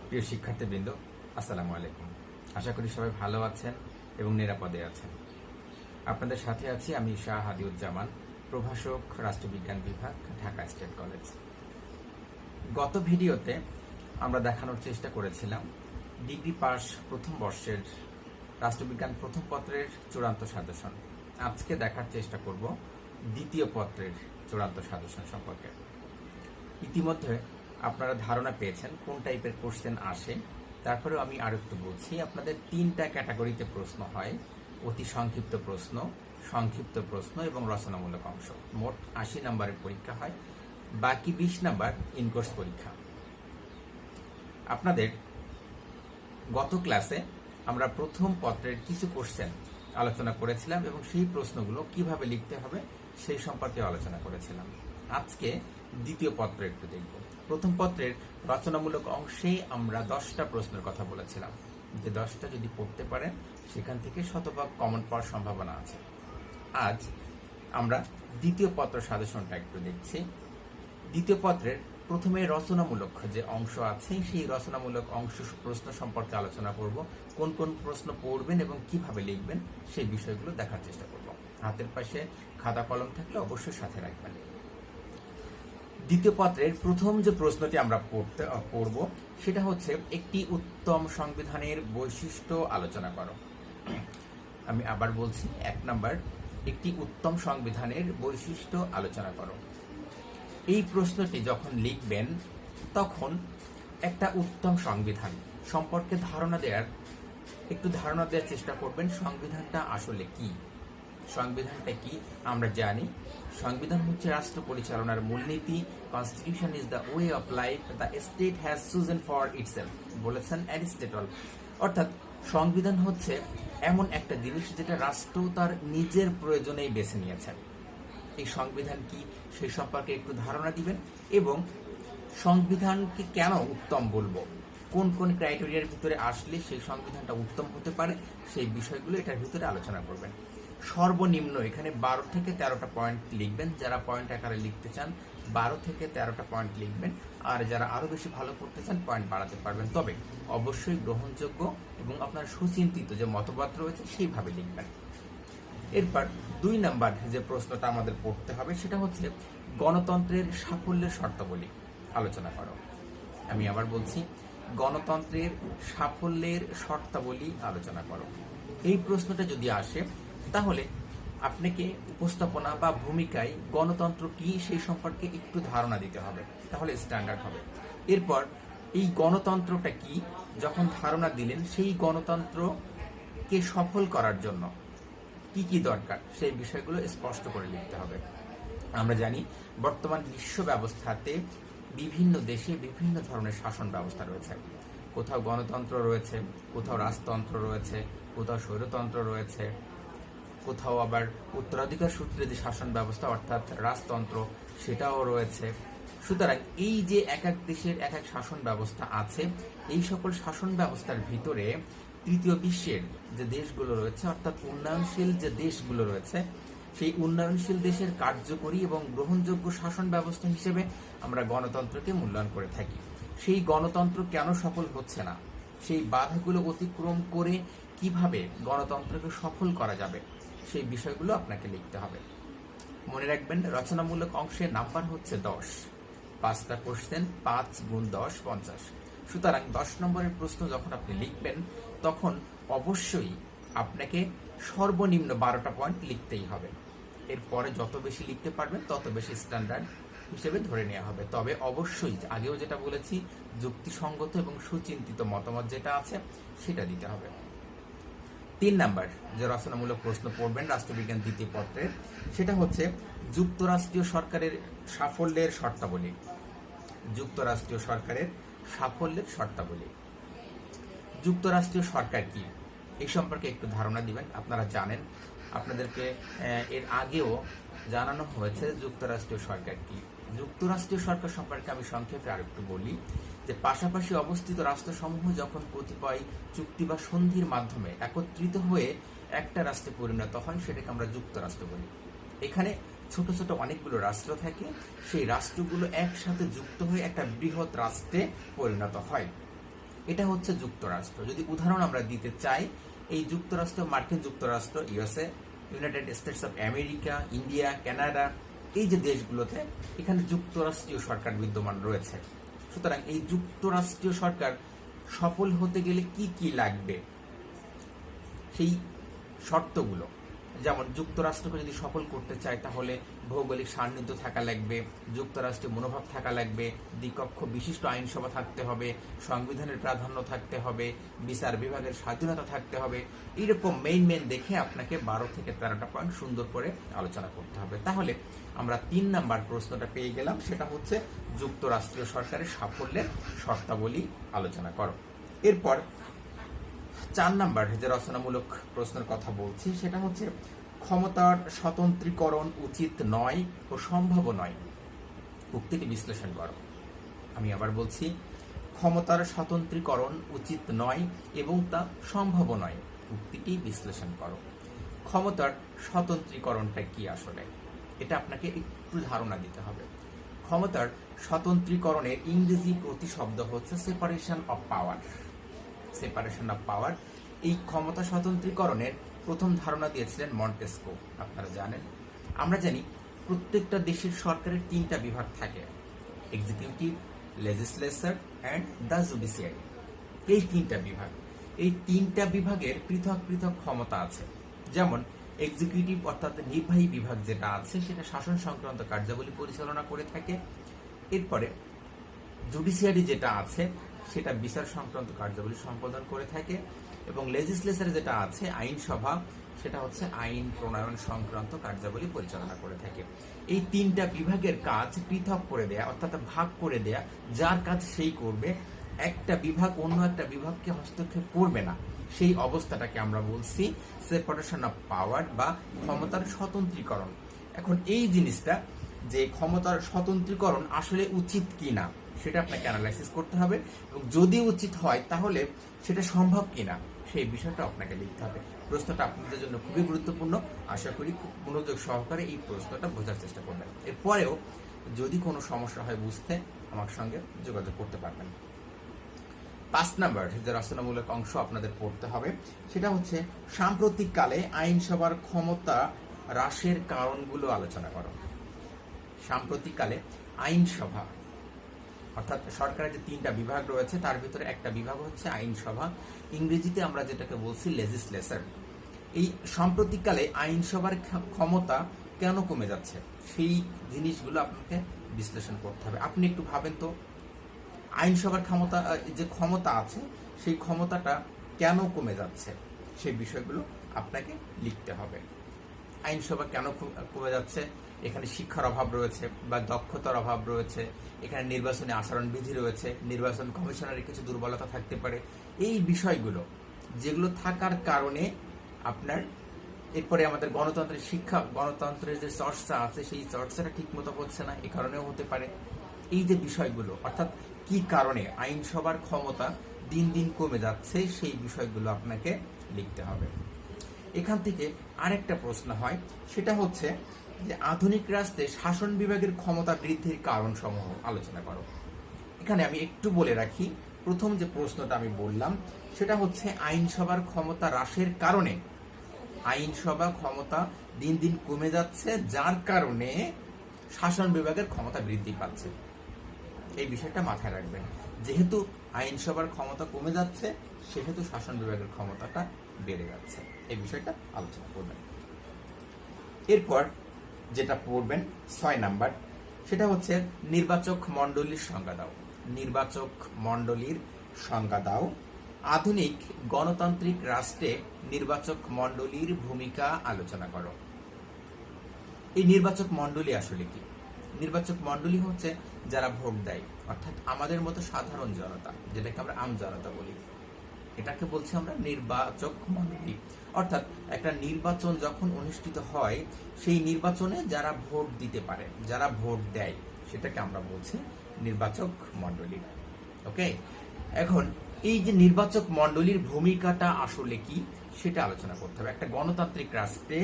প্রিয় শিক্ষার্থীবৃন্দ, আসসালামু আলাইকুম। আশা করি সবাই ভালো আছেন এবং নিরাপদে আছেন। আপনাদের সাথে আছি আমি শাহ হাদিউজ্জামান, প্রভাষক, রাষ্ট্রবিজ্ঞান বিভাগ, ঢাকা স্টেট কলেজ। গত ভিডিওতে আমরা দেখানোর চেষ্টা করেছিলাম ডিগ্রি পাস প্রথম বর্ষের রাষ্ট্রবিজ্ঞান প্রথম পত্রের চূড়ান্ত সাজেশন। আজকে দেখার চেষ্টা করব দ্বিতীয় পত্রের চূড়ান্ত সাজেশন সম্পর্কে। ইতিমধ্যে আপনারা ধারণা পেয়েছেন কোন টাইপের কোশ্চেন আসে। তারপরেও আমি আরো একটু বলছি, আপনাদের 3টা ক্যাটাগরিতে প্রশ্ন হয়: অতি সংক্ষিপ্ত প্রশ্ন, সংক্ষিপ্ত প্রশ্ন এবং রচনামূলক অংশ। মোট 80 নম্বরের পরীক্ষা হয়, বাকি 20 নম্বর ইনকোর্স পরীক্ষা। আপনাদের গত ক্লাসে আমরা প্রথম পত্রের কিছু কোশ্চেন আলোচনা করেছিলাম এবং সেই প্রশ্নগুলো কিভাবে লিখতে হবে সেই সম্পর্কে আলোচনা করেছিলাম। আজকে দ্বিতীয় পত্র একটু দেখব। প্রথম পত্রের রচনামূলক অংশে আমরা 10টা প্রশ্নের কথা বলেছিলাম, যে 10টা যদি পড়তে পারেন সেখান থেকে শতভাগ কমন পাওয়ার সম্ভাবনা আছে। আজ আমরা দ্বিতীয় পত্র সাজেশনটা একটু দেখছি। দ্বিতীয় পত্রের প্রথমে রচনামূলক যে অংশ আছে সেই রচনামূলক অংশ প্রশ্ন সম্পর্কে আলোচনা করব। কোন কোন প্রশ্ন পড়বেন এবং কিভাবে লিখবেন সেই বিষয়গুলো দেখার চেষ্টা করব। হাতের পাশে খাতা কলম থাকলে অবশ্যই সাথে রাখবেন। দ্বিতীয় পত্রের প্রথম যে প্রশ্নটি আমরা পড়ব সেটা হচ্ছে, একটি উত্তম সংবিধানের বৈশিষ্ট্য আলোচনা করো। আমি আবার বলছি, 1 নাম্বার, একটি উত্তম সংবিধানের বৈশিষ্ট্য আলোচনা করো। এই প্রশ্নটি যখন লিখবেন তখন একটা উত্তম সংবিধান সম্পর্কে ধারণা দেওয়ার চেষ্টা করবেন। সংবিধানটা আসলে কি? সংবিধানটা কি আমরা জানি। সংবিধান হচ্ছে রাষ্ট্র পরিচালনার মূলনীতি। Constitution is the way of life the state has chosen for itself, বলেছেন অ্যারিস্টটল। অর্থাৎ সংবিধান হচ্ছে এমন একটা জিনিস যেটা রাষ্ট্র তার নিজের প্রয়োজনেই বেছে নিয়েছেন। এই সংবিধান কি সেই সম্পর্কে একটু ধারণা দিবেন এবং সংবিধানকে কেন উত্তম বলবো, কোন কোন ক্রাইটেরিয়ার ভিতরে আসলে সেই সংবিধানটা উত্তম হতে পারে সেই বিষয়গুলো এটার ভিতরে আলোচনা করবেন। সর্বনিম্ন এখানে 12 থেকে 13টা পয়েন্ট লিখবেন। যারা পয়েন্ট আকারে লিখতে চান 12 থেকে 13টা পয়েন্ট লিখবেন, আর যারা আরো বেশি ভালো করতে চান পয়েন্ট বাড়াতে পারবেন। তবে অবশ্যই গ্রহণযোগ্য এবং আপনার সুচিন্তিত যে মতবাদ রয়েছে সেইভাবে লিখবেন। এরপর 2 নাম্বার যে প্রশ্নটা আমাদের পড়তে হবে সেটা হচ্ছে, গণতন্ত্রের সাফল্যের শর্তাবলী আলোচনা করো। আমি আবার বলছি, গণতন্ত্রের সাফল্যের শর্তাবলী আলোচনা করো। এই প্রশ্নটা যদি আসে তাহলে আপনাকে উপস্থাপনা বা ভূমিকায় গণতন্ত্র কি সেই সম্পর্কে একটু ধারণা দিতে হবে, তাহলে স্ট্যান্ডার্ড হবে। এরপর এই গণতন্ত্রটা কি যখন ধারণা দিলেন, সেই গণতন্ত্রকে সফল করার জন্য কি কি দরকার সেই বিষয়গুলো স্পষ্ট করে লিখতে হবে। আমরা জানি বর্তমান বিশ্ব ব্যবস্থাতে বিভিন্ন দেশে বিভিন্ন ধরনের শাসন ব্যবস্থা রয়েছে। কোথাও গণতন্ত্র রয়েছে, কোথাও রাজতন্ত্র রয়েছে, কোথাও স্বৈরতন্ত্র রয়েছে, কোথাও আবার উত্তরাধিকার সূত্রে যে শাসন ব্যবস্থা অর্থাৎ রাজতন্ত্র সেটাও রয়েছে। সুতরাং এই যে এক এক দেশের এক এক শাসন ব্যবস্থা আছে, এই সকল শাসন ব্যবস্থার ভিতরে তৃতীয় বিশ্বের যে দেশগুলো রয়েছে অর্থাৎ উন্নয়নশীল যে দেশগুলো রয়েছে, সেই উন্নয়নশীল দেশের কার্যকরী এবং গ্রহণযোগ্য শাসন ব্যবস্থা হিসেবে আমরা গণতন্ত্রকে মূল্যায়ন করে থাকি। সেই গণতন্ত্র কেন সফল হচ্ছে না, সেই বাধাগুলো অতিক্রম করে কিভাবে গণতন্ত্রকে সফল করা যাবে সেই বিষয়গুলো আপনাকে লিখতে হবে। মনে রাখবেন, রচনামূলক অংশের নাম্বার হচ্ছে 10। 5টা কোশ্চেন, 5 গুণ 10 50। সুতরাং 10 নম্বরের প্রশ্ন যখন আপনি লিখবেন তখন অবশ্যই আপনাকে সর্বনিম্ন 12টা পয়েন্ট লিখতেই হবে। এরপরে যত বেশি লিখতে পারবেন তত বেশি স্ট্যান্ডার্ড হিসেবে ধরে নেওয়া হবে। তবে অবশ্যই আগেও যেটা বলেছি, যুক্তিসঙ্গত এবং সুচিন্তিত মতামত যেটা আছে সেটা দিতে হবে। 3 নাম্বার যে রচনামূলক প্রশ্ন পড়বেন রাষ্ট্রবিজ্ঞান দ্বিতীয় পত্রের, সেটা হচ্ছে যুক্তরাষ্ট্রীয় সরকারের সাফল্যের শর্তাবলী। যুক্তরাষ্ট্রীয় সরকারের সাফল্যের শর্তাবলী। যুক্তরাষ্ট্রীয় সরকার কি এই সম্পর্কে একটু ধারণা দিবেন। আপনারা জানেন, আপনাদেরকে এর আগেও জানানো হয়েছে যুক্তরাষ্ট্রীয় সরকার কি। যুক্তরাষ্ট্রীয় সরকার সম্পর্কে আমি সংক্ষেপে আরেকটু বলি, যে পাশাপাশি অবস্থিত রাষ্ট্রসমূহ যখন কতিপয় চুক্তি বা সন্ধির মাধ্যমে একত্রিত হয়ে একটা রাষ্ট্রে পরিণত হয় সেটাকে আমরা যুক্তরাষ্ট্র বলি। এখানে ছোট ছোট অনেকগুলো রাষ্ট্র থাকে, সেই রাষ্ট্রগুলো একসাথে যুক্ত হয়ে একটা বৃহৎ রাষ্ট্রে পরিণত হয়। এটা হচ্ছে যুক্তরাষ্ট্র। যদি উদাহরণ আমরা দিতে চাই, এই যুক্তরাষ্ট্র, মার্কিন যুক্তরাষ্ট্র, USA, United states of America, India, Canada, এই যে দেশগুলোতে এখানে যুক্তরাষ্ট্রীয় সরকার বিদ্যমান রয়েছে। সুতরাং এই যুক্তরাষ্ট্রীয় সরকার সফল হতে গেলে কি কি লাগবে, সেই শর্তগুলো, যেমন যুক্তরাষ্ট্রকে যদি সফল করতে চায় তাহলে ভৌগোলিক সান্নিধ্য থাকা লাগবে, যুক্তরাষ্ট্রীয় মনোভাব থাকা লাগবে, দ্বিকক্ষ বিশিষ্ট আইনসভা থাকতে হবে, সংবিধানের প্রাধান্য থাকতে হবে, বিচার বিভাগের স্বাধীনতা থাকতে হবে। এইরকম মেইন দেখে আপনাকে 12 থেকে 13টা পয়েন্ট সুন্দর করে আলোচনা করতে হবে। তাহলে আমরা 3 নাম্বার প্রশ্নটা পেয়ে গেলাম, সেটা হচ্ছে যুক্তরাষ্ট্রীয় সরকারের সাফল্যের শর্তাবলী আলোচনা করো। এরপর 4 নাম্বার যে রচনামূলক প্রশ্নের কথা বলছি, সেটা হচ্ছে ক্ষমতার স্বতন্ত্রীকরণ উচিত নয় ও সম্ভব নয়, উক্তিটি বিশ্লেষণ করো। আমি আবার বলছি, ক্ষমতার স্বতন্ত্রীকরণ উচিত নয় এবং তা সম্ভব নয়, উক্তিটি বিশ্লেষণ করো। ক্ষমতার স্বতন্ত্রীকরণটা কি আসলে, এটা আপনাকে একটু ধারণা দিতে হবে। ক্ষমতার স্বতন্ত্রীকরণের ইংরেজি প্রতিশব্দ হচ্ছে separation of power. Separation of power. এই ক্ষমতা স্বতন্ত্রীকরণের প্রথম ধারণা দিয়েছিলেন মন্টেস্কো, আপনারা জানেন। আমরা জানি প্রত্যেকটা দেশের সরকারের 3টা বিভাগ থাকে, executive, legislature and the judiciary. এই 3টা বিভাগ, এই 3টা বিভাগের পৃথক পৃথক ক্ষমতা আছে। যেমন এক্সিকিউটিভ অর্থাৎ নির্বাহী বিভাগ যেটা আছে সেটা শাসন সংক্রান্ত কার্যাবলী পরিচালনা করে থাকে। এরপরে জুডিশিয়ারি যেটা আছে সেটা বিচার সংক্রান্ত কার্যাবলী সম্পাদন করে থাকে, এবং লেজিসলেচার যেটা আছে আইনসভা, সেটা হচ্ছে আইন প্রণয়ন সংক্রান্ত কার্যাবলী পরিচালনা করে থাকে। এই 3টা বিভাগের কাজ পৃথক করে দেয়া অর্থাৎ ভাগ করে দেয়া, যার কাজ সেই করবে, একটা বিভাগ অন্য একটা বিভাগকে হস্তক্ষেপ করবে না, সেই অবস্থাটাকে আমরা বলছি সেপারেশন অফ পাওয়ার বা ক্ষমতার স্বতন্ত্রীকরণ। এখন এই জিনিসটা যে ক্ষমতার স্বতন্ত্রীকরণ আসলে উচিত কিনা সেটা আপনাকে অ্যানালাইসিস করতে হবে, এবং যদি উচিত হয় তাহলে সেটা সম্ভব কিনা সেই বিষয়টা আপনাকে লিখতে হবে। প্রশ্নটা আপনাদের জন্য খুবই গুরুত্বপূর্ণ, আশা করি খুব মনোযোগ সহকারে এই প্রশ্নটা বোঝার চেষ্টা করবেন। এরপরেও যদি কোনো সমস্যা হয় বুঝতে, আমার সঙ্গে যোগাযোগ করতে পারবেন। 5 নাম্বার যে রচনামূলক অংশ আপনাদের পড়তে হবে, সেটা হচ্ছে সাম্প্রতিককালে আইনসভার ক্ষমতা হ্রাসের কারণগুলো আলোচনা করো। সাম্প্রতিককালে আইনসভা অর্থাৎ সরকারের যে 3টা বিভাগ রয়েছে তার ভিতরে একটা বিভাগ হচ্ছে আইনসভা, ইংরেজিতে আমরা যেটাকে বলছি লেজিসলেচার। এই সাম্প্রতিককালে আইনসভার ক্ষমতা কেন কমে যাচ্ছে সেই জিনিসগুলো আপনাকে বিশ্লেষণ করতে হবে। আপনি একটু ভাবেন তো, আইনসভার ক্ষমতা যে ক্ষমতা আছে সেই ক্ষমতাটা কেন কমে যাচ্ছে সেই বিষয়গুলো আপনাকে লিখতে হবে। আইনসভা কেন কমে যাচ্ছে? এখানে শিক্ষার অভাব রয়েছে বা দক্ষতার অভাব রয়েছে, এখানে নির্বাচনী আচরণবিধি রয়েছে, নির্বাচন কমিশনারের কিছু দুর্বলতা থাকতে পারে। এই বিষয়গুলো যেগুলো থাকার কারণে আপনার এরপরে আমাদের গণতন্ত্রের শিক্ষা, গণতন্ত্রের যে চর্চা আছে সেই চর্চাটা ঠিক মতো হচ্ছে না, এ কারণেও হতে পারে। এই যে বিষয়গুলো অর্থাৎ কি কারণে আইনসভার ক্ষমতা দিন দিন কমে যাচ্ছে সেই বিষয়গুলো আপনাকে লিখতে হবে। এখান থেকে আরেকটা প্রশ্ন হয়, সেটা হচ্ছে যে আধুনিক রাষ্ট্রে শাসন বিভাগের ক্ষমতা বৃদ্ধির কারণসমূহ আলোচনা করো। এখানে আমি একটু বলে রাখি, প্রথম যে প্রশ্নটা আমি বললাম সেটা হচ্ছে আইনসভার ক্ষমতা হ্রাসের কারণে আইনসভা ক্ষমতা দিন দিন কমে যাচ্ছে, যার কারণে শাসন বিভাগের ক্ষমতা বৃদ্ধি পাচ্ছে। এই বিষয়টা মাথায় রাখবেন, যেহেতু আইনসভার ক্ষমতা কমে যাচ্ছে সেহেতু শাসন বিভাগের ক্ষমতাটা বেড়ে যাচ্ছে, এই বিষয়টা আলোচনা করবেন। এরপর যেটা পড়বেন 6 নাম্বার, সেটা হচ্ছে নির্বাচক মণ্ডলীর সংজ্ঞা দাও। নির্বাচক মণ্ডলীর সংজ্ঞা দাও। আধুনিক গণতান্ত্রিক রাষ্ট্রে নির্বাচক মণ্ডলীর ভূমিকা আলোচনা করো। এই নির্বাচক মণ্ডলী আসলে কি? নির্বাচক মণ্ডলী হচ্ছে যারা ভোট দেয়, অর্থাৎ আমাদের মতো সাধারণ জনতা, যেটাকে আমরা আম জনতা বলি, এটাকে বলছি আমরা নির্বাচক মণ্ডলী। অর্থাৎ একটা নির্বাচন যখন অনুষ্ঠিত হয় সেই নির্বাচনে যারা ভোট দিতে পারে, যারা ভোট দেয়, সেটাকে আমরা বলছি নির্বাচক মণ্ডলী। ওকে, এখন এই যে নির্বাচক মণ্ডলীর ভূমিকাটা আসলে কি সেটা আলোচনা করতে হবে। একটা গণতান্ত্রিক রাষ্ট্রে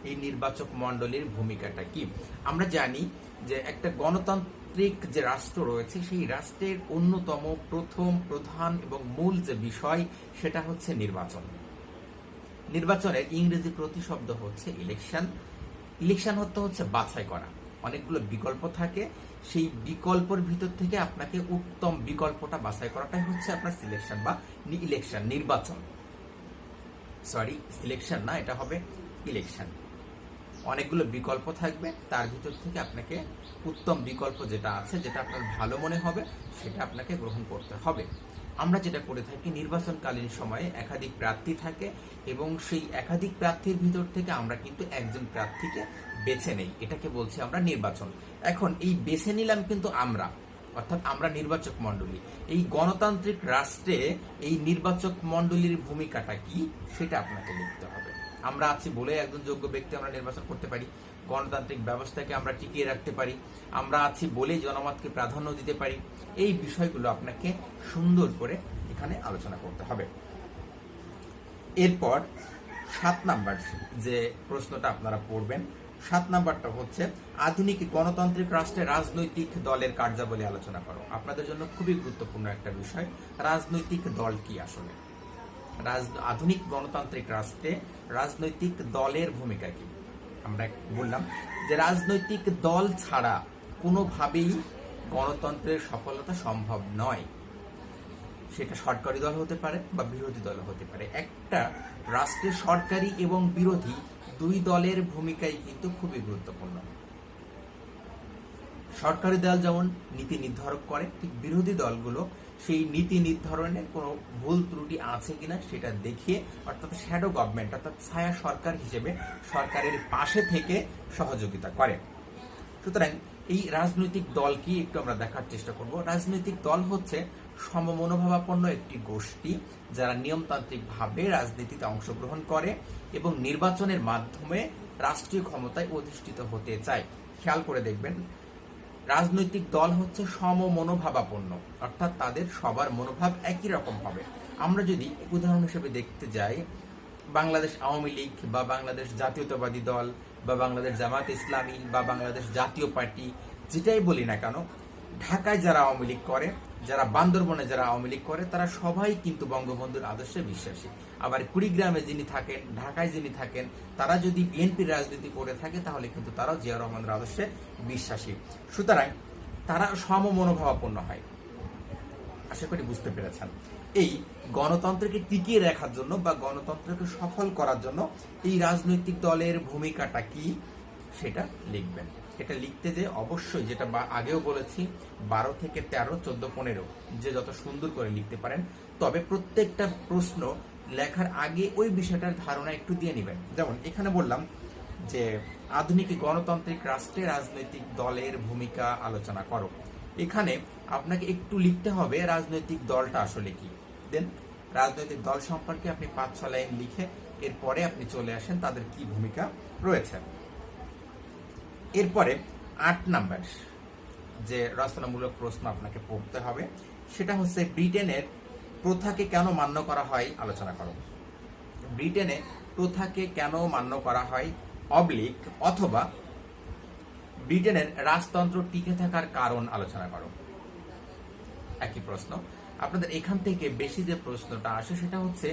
এই নির্বাচক মণ্ডলীর ভূমিকাটা কি? আমরা জানি যে একটা গণতন্ত্র গণতান্ত্রিক যে রাষ্ট্র রয়েছে সেই রাষ্ট্রের অন্যতম প্রথম প্রধান এবং মূল যে বিষয় সেটা হচ্ছে নির্বাচন। নির্বাচনের ইংরেজি প্রতিশব্দ হচ্ছে ইলেকশন। ইলেকশন হচ্ছে বাছাই করা। অনেকগুলো বিকল্প থাকে, সেই বিকল্পের ভিতর থেকে আপনাকে উত্তম বিকল্পটা বাছাই করাটাই হচ্ছে আপনার সিলেকশন বা ইলেকশন, নির্বাচন। সরি, সিলেকশন না, এটা হবে ইলেকশন। অনেকগুলো বিকল্প থাকবে, তার ভিতর থেকে আপনাকে উত্তম বিকল্প যেটা আছে, যেটা আপনার ভালো মনে হবে, সেটা আপনাকে গ্রহণ করতে হবে। আমরা যেটা করে থাকি, নির্বাচনকালীন সময়ে একাধিক প্রার্থী থাকে এবং সেই একাধিক প্রার্থীর ভিতর থেকে আমরা কিন্তু একজন প্রার্থীকে বেছে নেই, এটাকে বলছি আমরা নির্বাচন। এখন এই বেছে নিলাম কিন্তু আমরা, অর্থাৎ আমরা নির্বাচক মণ্ডলী। এই গণতান্ত্রিক রাষ্ট্রে এই নির্বাচক মণ্ডলীর ভূমিকাটা কি সেটা আপনাকে লিখতে হবে। আমরা আছি বলে একজন যোগ্য ব্যক্তি আমরা নির্বাচন করতে পারি, গণতান্ত্রিক ব্যবস্থাকে আমরা টিকিয়ে রাখতে পারি, আমরা আছি বলেই জনমতকে প্রাধান্য দিতে পারি। এই বিষয়গুলো আপনাকে সুন্দর করে এখানে আলোচনা করতে হবে। এরপর 7 নাম্বার যে প্রশ্নটা আপনারা পড়বেন, 7 নাম্বারটা হচ্ছে আধুনিক গণতান্ত্রিক রাষ্ট্রে রাজনৈতিক দলের কার্যাবলী আলোচনা করো। আপনাদের জন্য খুবই গুরুত্বপূর্ণ একটা বিষয়, রাজনৈতিক দল কি আসলে। আধুনিক গণতান্ত্রিক রাষ্ট্রে রাজনৈতিক দলের ভূমিকা কি। আমরা বললাম যে রাজনৈতিক দল ছাড়া কোনোভাবেই গণতন্ত্রের সফলতা সম্ভব নয়। সেটা সরকারি দল হতে পারে বা বিরোধী দল হতে পারে। একটা রাষ্ট্রের সরকারি এবং বিরোধী দুই দলের ভূমিকাই কিন্তু খুবই গুরুত্বপূর্ণ। সরকারি দল যেমন নীতি নির্ধারণ করে, ঠিক বিরোধী দলগুলো সেই নীতি নির্ধারণের কোনো ভুল ত্রুটি আছে কিনা সেটা দেখিয়ে, অর্থাৎ শ্যাডো গভর্নমেন্ট অর্থাৎ ছায়া সরকার হিসেবে সরকারের পাশে থেকে সহযোগিতা করে। সুতরাং এই রাজনৈতিক দল কি একটু আমরা দেখার চেষ্টা করব। রাজনৈতিক দল হচ্ছে সমমনোভাবাপন্ন একটি গোষ্ঠী যারা নিয়মতান্ত্রিকভাবে রাজনীতিতে অংশগ্রহণ করে এবং নির্বাচনের মাধ্যমে রাষ্ট্রীয় ক্ষমতায় অধিষ্ঠিত হতে চায়। খেয়াল করে দেখবেন, রাজনৈতিক দল হচ্ছে সমমনোভাবাপন্ন, অর্থাৎ তাদের সবার মনোভাব একই রকম হবে। আমরা যদি উদাহরণ হিসেবে দেখতে যাই, বাংলাদেশ আওয়ামী লীগ বা বাংলাদেশ জাতীয়তাবাদী দল বা বাংলাদেশ জামাত ইসলামী বা বাংলাদেশ জাতীয় পার্টি, যেটাই বলি না কেন, ঢাকায় যারা আওয়ামী লীগ করে, যারা বান্দরবনে যারা আওয়ামী লীগ করে, তারা সবাই কিন্তু বঙ্গবন্ধুর আদর্শে বিশ্বাসী। আবার কুড়িগ্রামে যিনি থাকেন, ঢাকায় যিনি থাকেন, তারা যদি বিএনপির রাজনীতি করে থাকে তাহলে কিন্তু তারাও জিয়া রহমানের আদর্শে বিশ্বাসী। সুতরাং তারা সমমনোভাবাপন্ন হয়। আশা করি বুঝতে পেরেছেন। এই গণতন্ত্রকে টিকিয়ে রাখার জন্য বা গণতন্ত্রকে সফল করার জন্য এই রাজনৈতিক দলের ভূমিকাটা কি সেটা লিখবেন। এটা লিখতে যে অবশ্যই, যেটা আগেও বলেছি, 12 থেকে 13, 14, 15 যে যত সুন্দর করে লিখতে পারেন, তবে প্রত্যেকটা প্রশ্ন লেখার আগে ওই বিষয়টার ধারণা একটু দিয়ে নেবেন। যেমন এখানে বললাম যে আধুনিক গণতান্ত্রিক রাষ্ট্রে রাজনৈতিক দলের ভূমিকা আলোচনা করো। এখানে আপনাকে একটু লিখতে হবে রাজনৈতিক দলটা আসলে কি। দেন রাজনৈতিক দল সম্পর্কে আপনি 5-6 লাইন লিখে এরপরে আপনি চলে আসেন তাদের কি ভূমিকা রয়েছে। এরপরে 8 নাম্বার যে রচনামূলক প্রশ্ন আপনাকে পড়তে হবে সেটা হচ্ছে ব্রিটেনের প্রথাকে কেন মান্য করা হয় আলোচনা করো। ব্রিটেনে প্রথাকে কেন মান্য করা হয় অথবা ব্রিটেনের রাজতন্ত্র টিকে থাকার কারণ আলোচনা করো। একই প্রশ্ন। আপনাদের এখান থেকে বেশি যে প্রশ্নটা আসে সেটা হচ্ছে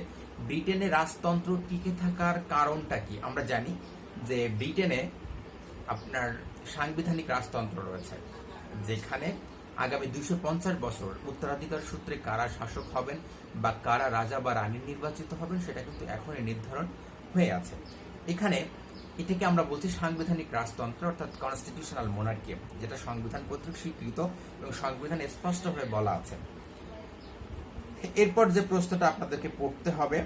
ব্রিটেনে রাজতন্ত্র টিকে থাকার কারণটা কি। আমরা জানি যে ব্রিটেনে আপনার সাংবিধানিক রাজতন্ত্র রয়েছে, যেখানে আগামী 250 বছর উত্তরাধিকার সূত্রে কারা শাসক হবেন বা কারা রাজা বা রানী নির্বাচিত হবেন সেটা কিন্তু এখনই নির্ধারণ হয়ে আছে। এখানে এটাকে আমরা বলছি সাংবিধানিক রাজতন্ত্র অর্থাৎ কনস্টিটিউশনাল মোনার্কি, যেটা সংবিধান কর্তৃক স্বীকৃত এবং সংবিধানে স্পষ্টভাবে বলা আছে। এরপর যে প্রশ্নটা আপনাদেরকে পড়তে হবে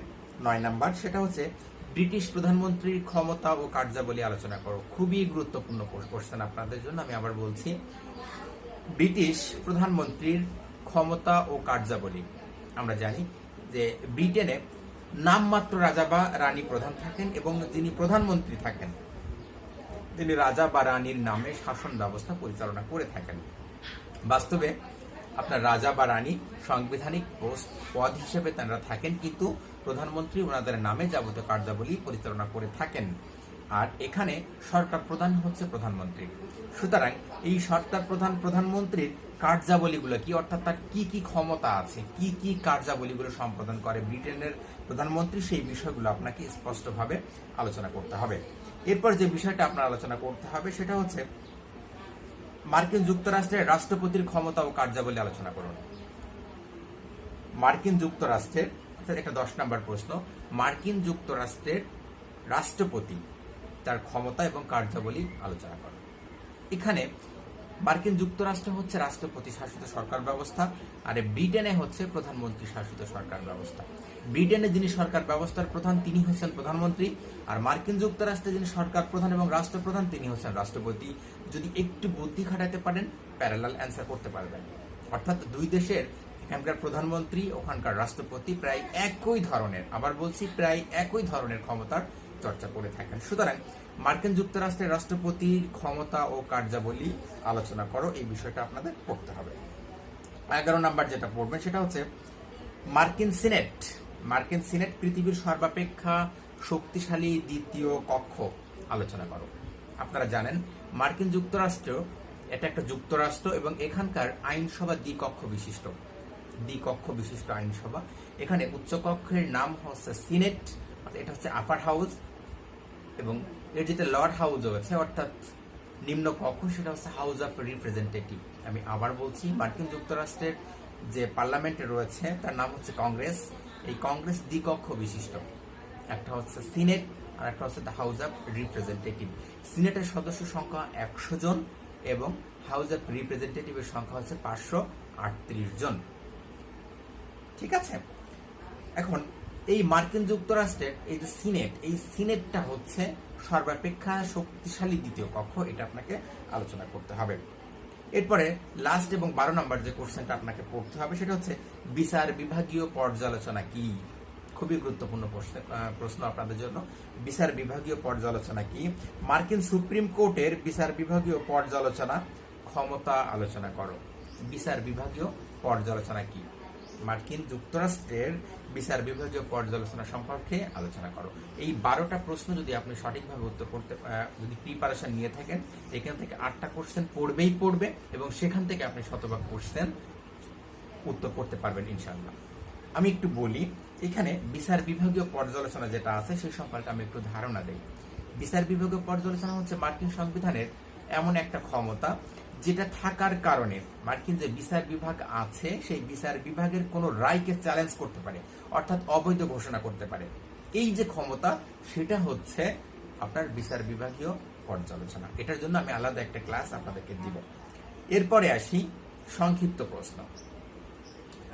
9 নাম্বার, সেটা হচ্ছে ব্রিটিশ প্রধানমন্ত্রীর ক্ষমতা ও কার্যাবলী আলোচনা করো। খুবই গুরুত্বপূর্ণ কোশ্চেন আপনাদের জন্য। আমি আবার বলছি, ব্রিটিশ প্রধানমন্ত্রীর ক্ষমতা ও কার্যাবলী। আমরা জানি যে ব্রিটেনে নামমাত্র রাজা বা রানী প্রধান থাকেন এবং যিনি প্রধানমন্ত্রী থাকেন তিনি রাজা বা রানীর নামে শাসন ব্যবস্থা পরিচালনা করে থাকেন। বাস্তবে আপনার রাজা বা রানী সাংবিধানিক পদ হিসেবে তারা থাকেন, কিন্তু প্রধানমন্ত্রী ওনাদের নামে যাবতীয় কার্যাবলী পরিচালনা করে থাকেন। আর এখানে সরকার প্রধান হচ্ছে প্রধানমন্ত্রী। সুতরাং এই সরকার প্রধান প্রধানমন্ত্রীর কার্যাবলীগুলো কি, অর্থাৎ তার কি কি ক্ষমতা আছে, কি কি কার্যাবলীগুলো সম্পাদন করে ব্রিটেনের প্রধানমন্ত্রী, সেই বিষয়গুলো আপনাকে স্পষ্টভাবে আলোচনা করতে হবে। এরপর যে বিষয়টা আপনার আলোচনা করতে হবে সেটা হচ্ছে মার্কিন যুক্তরাষ্ট্রের রাষ্ট্রপতির ক্ষমতা ও কার্যাবলী আলোচনা করুন। মার্কিন যুক্তরাষ্ট্রের, অর্থাৎ এটা 10 নম্বর প্রশ্ন, মার্কিন যুক্তরাষ্ট্রের রাষ্ট্রপতি তার ক্ষমতা এবং কার্যাবলী আলোচনা করুন। এখানে মার্কিন যুক্তরাষ্ট্র হচ্ছে রাষ্ট্রপতি শাসিত সরকার ব্যবস্থা, আর ব্রিটেনে হচ্ছে প্রধানমন্ত্রী শাসিত সরকার ব্যবস্থা। ব্রিটেনে যিনি সরকার ব্যবস্থার প্রধান তিনি হচ্ছেন প্রধানমন্ত্রী, আর মার্কিন যুক্তরাষ্ট্রে যিনি সরকার প্রধান এবং রাষ্ট্রপ্রধান তিনি হচ্ছেন রাষ্ট্রপতি। যদি একটু বুদ্ধি খাটাতে পারেন প্যারালাল অ্যান্সার করতে পারবেন। অর্থাৎ দুই দেশের এখানকার প্রধানমন্ত্রী ওখানকার রাষ্ট্রপতি প্রায় একই ধরনের, আবার বলছি প্রায় একই ধরনের ক্ষমতার চর্চা করে থাকেন। সুতরাং মার্কিন যুক্তরাষ্ট্রের রাষ্ট্রপতির ক্ষমতা ও কার্যাবলী আলোচনা করো, এই বিষয়টা আপনাদের পড়তে হবে। 11 নাম্বার যেটা পড়বেন সেটা হচ্ছে মার্কিন সিনেট। মার্কিন সিনেট পৃথিবীর সর্বাপেক্ষা শক্তিশালী দ্বিতীয় কক্ষ আলোচনা করো। আপনারা জানেন মার্কিন যুক্তরাষ্ট্র এটা একটা যুক্তরাষ্ট্র এবং এখানকার আইনসভা দ্বিকক্ষ বিশিষ্ট আইনসভা। এখানে উচ্চকক্ষের নাম হচ্ছে সিনেট, এটা হচ্ছে আপার হাউস, এবং এর যেটা লোয়ার হাউস রয়েছে অর্থাৎ নিম্ন কক্ষ সেটা হচ্ছে হাউস অফ রিপ্রেজেন্টেটিভ। আমি আবার বলছি মার্কিন যুক্তরাষ্ট্রের যে পার্লামেন্টে রয়েছে তার নাম হচ্ছে কংগ্রেস। এই কংগ্রেস দ্বিকক্ষ বিশিষ্ট, একটা হচ্ছে সিনেট আর একটা হচ্ছে দ্য হাউস অফ রিপ্রেজেন্টেটিভ। সিনেটের সদস্য সংখ্যা 100 জন এবং হাউস অফ রিপ্রেজেন্টেটিভের সংখ্যা হচ্ছে 538 জন। ঠিক আছে, এখন এই মার্কিন যুক্তরাষ্ট্রের এই যে সিনেট, এই সিনেটটা হচ্ছে সর্বাপেক্ষা শক্তিশালী দ্বিতীয় কক্ষ, এটা আপনাকে আলোচনা করতে হবে। এরপরে লাস্ট এবং 12 নম্বর যে কোশ্চেনটা আপনাকে পড়তে হবে সেটা হচ্ছে বিচার বিভাগীয় পর্যালোচনা কি। খুবই গুরুত্বপূর্ণ প্রশ্ন আপনাদের জন্য। বিচার বিভাগীয় পর্যালোচনা কি? মার্কিন সুপ্রিম কোর্টের বিচার বিভাগীয় পর্যালোচনা ক্ষমতা আলোচনা করো। বিচার বিভাগীয় পর্যালোচনা কি? মার্কিন যুক্তরাষ্ট্রের বিচার বিভাগীয় পর্যালোচনা সম্পর্কে আলোচনা করো। এই 12টা প্রশ্ন যদি আপনি সঠিকভাবে উত্তর করতে, যদি প্রিপারেশন নিয়ে থাকেন, এখান থেকে 8টা কোশ্চেন পড়বে এবং সেখান থেকে আপনি শতভাগ কোশ্চেন উত্তর করতে পারবেন ইনশাআল্লাহ। আমি একটু বলি, এখানে বিচার বিভাগীয় পর্যালোচনা যেটা আছে সেই সম্পর্কে আমি একটু ধারণা দেই। বিচার বিভাগীয় পর্যালোচনা হচ্ছে মার্কিন সংবিধানের এমন একটা ক্ষমতা যেটা থাকার কারণে মার্কিন যে বিচার বিভাগ আছে সেই বিচার বিভাগের কোনো রায়কে চ্যালেঞ্জ করতে পারে, অর্থাৎ অবৈধ ঘোষণা করতে পারে। এই যে ক্ষমতা সেটা হচ্ছে আপনার বিচার বিভাগীয় পর্যালোচনা। এটার জন্য আমি আলাদা একটা ক্লাস আপনাদেরকে দিব। এরপরে আসি সংক্ষিপ্ত প্রশ্ন,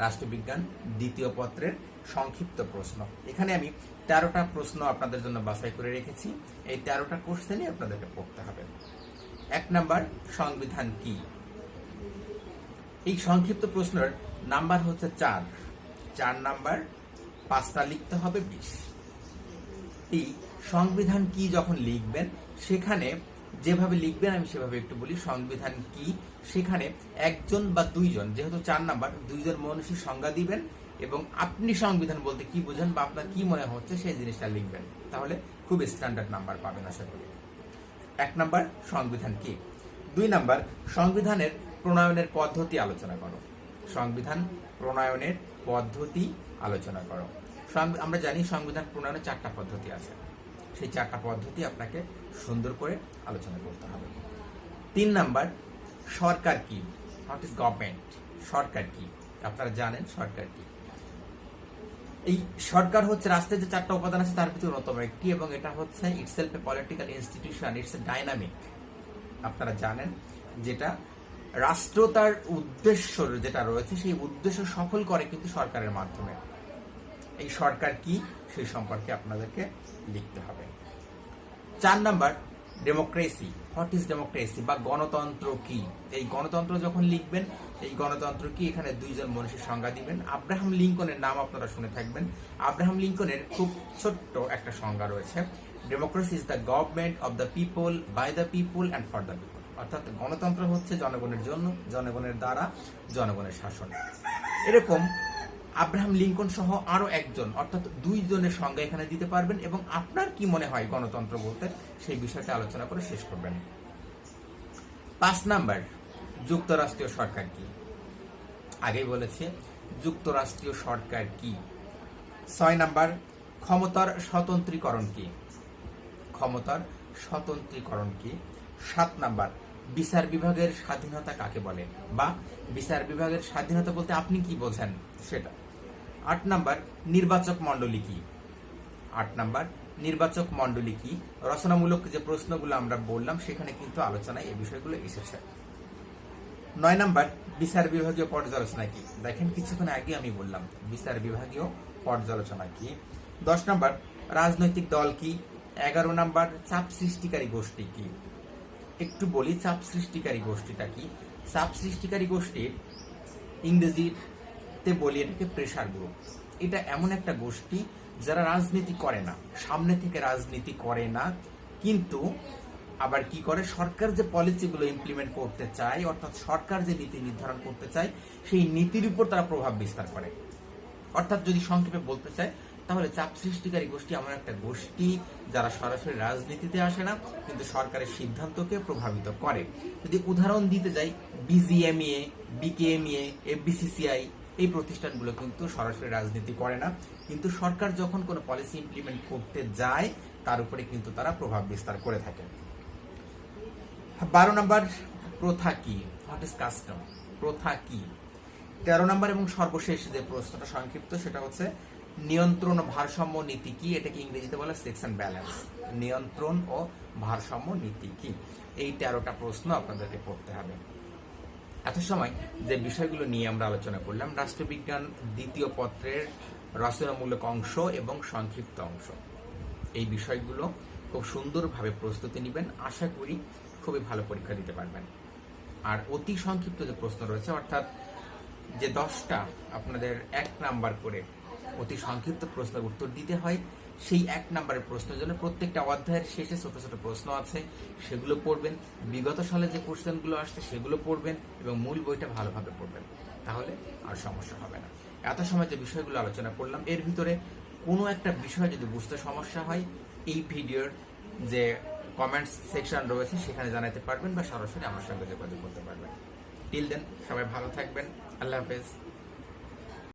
রাষ্ট্রবিজ্ঞান দ্বিতীয় পত্রের সংক্ষিপ্ত প্রশ্ন। এখানে আমি 13টা প্রশ্ন আপনাদের জন্য বাছাই করে রেখেছি। এই 13টা কোশ্চেনই আপনাদেরকে পড়তে হবে। 1 নাম্বার, সংবিধান কি? এই সংক্ষিপ্ত প্রশ্নের নাম্বার হচ্ছে 4 নাম্বার, 5টা লিখতে হবে 20। এই সংবিধান কি যখন লিখবেন সেখানে যেভাবে লিখবেন আমি সেভাবে একটু বলি। সংবিধান কি, সেখানে একজন বা দুইজন, যেহেতু 4 নাম্বার, দুইজন মানুষের সংজ্ঞা দিবেন এবং আপনি সংবিধান বলতে কি বুঝেন বা আপনার কি মনে হচ্ছে সেই জিনিসটা লিখবেন, তাহলে খুব স্ট্যান্ডার্ড নাম্বার পাবেন আশা করি। 1 নাম্বার, সংবিধান কি। 2 নাম্বার, সংবিধানের প্রণয়নের পদ্ধতি আলোচনা করো। সংবিধান প্রণয়নের পদ্ধতি আলোচনা করো। আমরা জানি সংবিধান প্রণয়নের 4টা পদ্ধতি আছে, সেই 4টা পদ্ধতি আপনাকে সুন্দর করে আলোচনা করতে হবে। 3 নাম্বার, সরকার কি? What is government? সরকার কি? আপনারা জানেন সরকার কি। এই সরকার হচ্ছে রাষ্ট্রের যে 4টা উপাদান আছে তার ভিতরে অন্যতম একটি, এবং এটা হচ্ছে itself a political institution, it's a dynamic. আপনারা জানেন যেটা রাষ্ট্র তার উদ্দেশ্য যেটা রয়েছে সেই উদ্দেশ্য সফল করে কিন্তু সরকারের মাধ্যমে। এই সরকার কি সেই সম্পর্কে আপনাদেরকে লিখতে হবে। 4 number, democracy. What is democracy বা গণতন্ত্র কি? এই গণতন্ত্র যখন লিখবেন, এই গণতন্ত্র কি এখানে দুইজন মানুষের সংজ্ঞা দিবেন। আব্রাহাম লিঙ্কনের নাম আপনারা শুনে থাকবেন। আব্রাহাম লিঙ্কনের খুব ছোট্ট একটা সংজ্ঞা রয়েছে, democracy is the government of the people, by the people and for the people. অর্থাৎ গণতন্ত্র হচ্ছে জনগণের জন্য, জনগণের দ্বারা, জনগণের শাসন। এরকম আব্রাহাম লিঙ্কন সহ আরো একজন অর্থাৎ 2 জনের সংজ্ঞা এখানে দিতে পারবেন এবং আপনার কি মনে হয় গণতন্ত্র বলতে সেই বিষয়টা আলোচনা করে শেষ করবেন। 5 নাম্বার, যুক্তরাষ্ট্রীয় সরকার কি? আগেই বলেছি যুক্তরাষ্ট্রীয় সরকার কি। 6 নাম্বার, ক্ষমতার স্বতন্ত্রীকরণ কি? ক্ষমতার স্বতন্ত্রীকরণ কি? 7 নাম্বার, বিচার বিভাগের স্বাধীনতা কাকে বলে, বা বিচার বিভাগের স্বাধীনতা বলতে আপনি কি বোঝেন সেটা। 8 নাম্বার, নির্বাচক মণ্ডলী কি? 8 নাম্বার, নির্বাচক মণ্ডলী কি? রচনামূলক যে প্রশ্নগুলো আমরা বললাম সেখানে কিন্তু আলোচনায় এই বিষয়গুলো এসেছে। 9 নাম্বার, বিচার বিভাগীয় পর্যালোচনা কি? দেখেন কিছুক্ষণ আগে আমি বললাম বিচার বিভাগীয় পর্যালোচনা কি। 10 নাম্বার, রাজনৈতিক দল কি? 11 নাম্বার, চাপ সৃষ্টিকারী গোষ্ঠী কি? একটু বলি চাপ সৃষ্টিকারী গোষ্ঠীটা কি। চাপ সৃষ্টিকারী গোষ্ঠীর ইংরেজিতে বলি এটাকে প্রেসার গ্রুপ। এটা এমন একটা গোষ্ঠী যারা রাজনীতি করে না, সামনে থেকে রাজনীতি করে না, কিন্তু আবার কি করে, সরকার যে পলিসিগুলো ইমপ্লিমেন্ট করতে চায় অর্থাৎ সরকার যে নীতি নির্ধারণ করতে চায় সেই নীতির উপর তারা প্রভাব বিস্তার করে। অর্থাৎ যদি সংক্ষেপে বলতে চায় তাহলে চাপ সৃষ্টিকারী গোষ্ঠী এমন একটা গোষ্ঠী যারা সরাসরি রাজনীতিতে আসে না কিন্তু সরকারের সিদ্ধান্তকে প্রভাবিত করে। যদি উদাহরণ দিতে যাই, বিজিএমইএ, বিকেএমইএ, এফবিসিসিআই এই প্রতিষ্ঠানগুলো কিন্তু সরাসরি রাজনীতি করে না, কিন্তু সরকার যখন কোনো পলিসি ইমপ্লিমেন্ট করতে যায় তার উপরে কিন্তু তারা প্রভাব বিস্তার করে থাকে। 12 নাম্বার, প্রথা কি? What is custom? প্রথা কি? 13 নাম্বার এবং সর্বশেষ যে প্রশ্নটা সংক্ষিপ্ত সেটা হচ্ছে নিয়ন্ত্রণ ও ভারসাম্য নীতি কি? এটাকে ইংরেজিতে বলে চেকস এন্ড ব্যালেন্স। নিয়ন্ত্রণ ও ভারসাম্য নীতি কি? এই 13টা প্রশ্ন আপনাদেরকে পড়তে হবে। এত সময় যে বিষয়গুলো নিয়ে আমরা আলোচনা করলাম, রাষ্ট্রবিজ্ঞান 2য় পত্রের রচনামূলক অংশ এবং সংক্ষিপ্ত অংশ, এই বিষয়গুলো খুব সুন্দরভাবে প্রস্তুতি নেবেন, আশা করি খুবই ভালো পরীক্ষা দিতে পারবেন। আর অতি সংক্ষিপ্ত যে প্রশ্ন রয়েছে অর্থাৎ যে 10টা আপনাদের 1 নাম্বার করে অতি সংক্ষিপ্ত প্রশ্নের উত্তর দিতে হয়, সেই 1 নাম্বারের প্রশ্নের জন্য প্রত্যেকটা অধ্যায়ের শেষে ছোট ছোট প্রশ্ন আছে, সেগুলো পড়বেন। বিগত সালে যে কোশ্চেনগুলো আসছে সেগুলো পড়বেন এবং মূল বইটা ভালোভাবে পড়বেন, তাহলে আর সমস্যা হবে না। এত সময় যে বিষয়গুলো আলোচনা করলাম এর ভিতরে কোনো একটা বিষয় যদি বুঝতে সমস্যা হয় এই ভিডিওর যে কমেন্টস সেকশন রয়েছে সেখানে জানাতে পারবেন বা সরাসরি আমার সঙ্গে যোগাযোগ করতে পারবেন। টিল দেন সবাই ভালো থাকবেন। আল্লাহ হাফেজ।